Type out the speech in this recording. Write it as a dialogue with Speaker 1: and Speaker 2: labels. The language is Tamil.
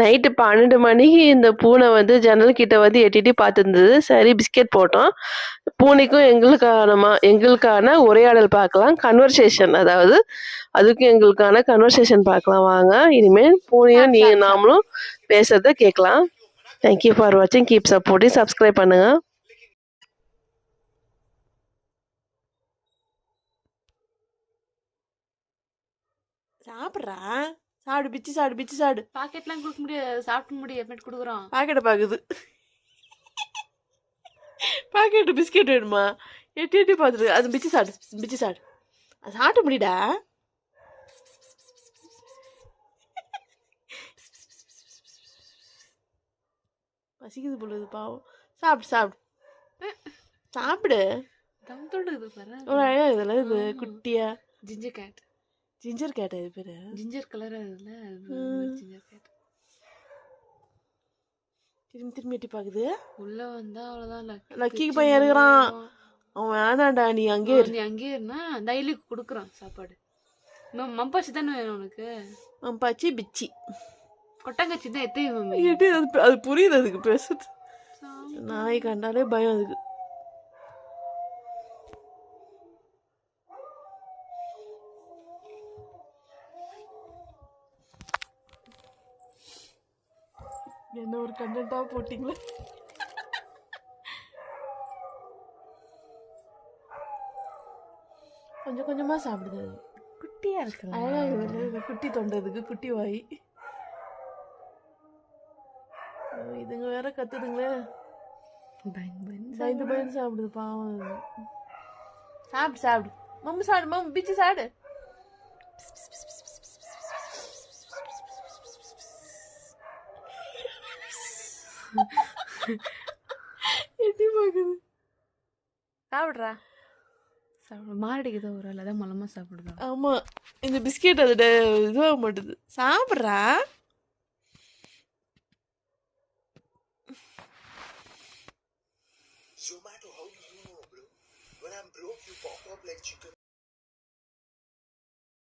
Speaker 1: நைட்டு 12 மணிக்கு இந்த பூனை வந்து ஜன்னல் கிட்ட வந்து எட்டிட்டு பார்த்துருந்தது. சரி பிஸ்கெட் போட்டோம். பூனைக்கும் எங்களுக்கான உரையாடல் பார்க்கலாம். கன்வர்சேஷன் அதாவது அதுக்கும் எங்களுக்கான கன்வர்சேஷன் பார்க்கலாம் வாங்க. இனிமேல் பூனையும் நாமளும் பேசுறத கேட்கலாம். தேங்க்யூ ஃபார் வாட்சிங். Keep supporting. சப்ஸ்கிரைப் பண்ணுங்க.
Speaker 2: சாப்பிட்றா சாப்பிடு பிச்சு சாப்பிடு.
Speaker 3: பாக்கெட்லாம் கொடுக்க முடியாது, சாப்பிட முடியாது. எப்படி கொடுக்குறோம்?
Speaker 2: பாக்கெட்டை பார்க்குது. பாக்கெட்டு பிஸ்கெட் வேணுமா? எட்டி எட்டி பார்த்துட்டு அது பிச்சு சாடு அது சாப்பிட முடியடா. பசிக்குது பொழுது பாவம். சாப்பிடு.
Speaker 3: தம் தொடுது பாரு.
Speaker 2: ஒரு அழகா இதெல்லாம் இது குட்டியா
Speaker 3: ஜிஞ்சர் கேட்
Speaker 2: இது பேரு.
Speaker 3: ஜிஞ்சர் கலர் அதுல ஜிஞ்சர் கேட்.
Speaker 2: திரும்பி எட்டி பாக்குது.
Speaker 3: உள்ள வந்தா அவ்வளவுதான்.
Speaker 2: லக்கிக்கு பையன் இருக்கிறான். அவன் வேணாண்டா நீ அங்கே
Speaker 3: இருந்தா டைலி குடுக்குறான் சாப்பாடு. மம்பாச்சி தானே வேணும் உனக்கு?
Speaker 2: மம்பாச்சி பிச்சி
Speaker 3: கொட்டங்கச்சி தான் எத்தையும் மம்மி.
Speaker 2: அது புரியுது அதுக்கு பேசுது. நாய் கண்டாலே பயம் அதுக்கு. என்ன ஒரு கண்டென்ட்டா போட்டிங்களே. கொஞ்சம் கொஞ்சமா சாப்பிடுது.
Speaker 3: குட்டியா இருக்கு.
Speaker 2: அழகா குட்டி தொண்டதுக்கு குட்டி வாய். இதுங்க வேற கத்துதுங்களே. பயந்து சாப்பிடுது பாவம். சாப்பிடு மம்மு பிச்சு சாப்பிடு. எட்டி பாக்குது.
Speaker 3: சாப்பிடுறா. மாரடிக்குதோ ஒரு ஆள் அதான் மலமா சாப்பிடுதா.
Speaker 2: ஆமா இந்த பிஸ்கெட் அதோட இதுவாக மாட்டுது. சாப்பிட்றா.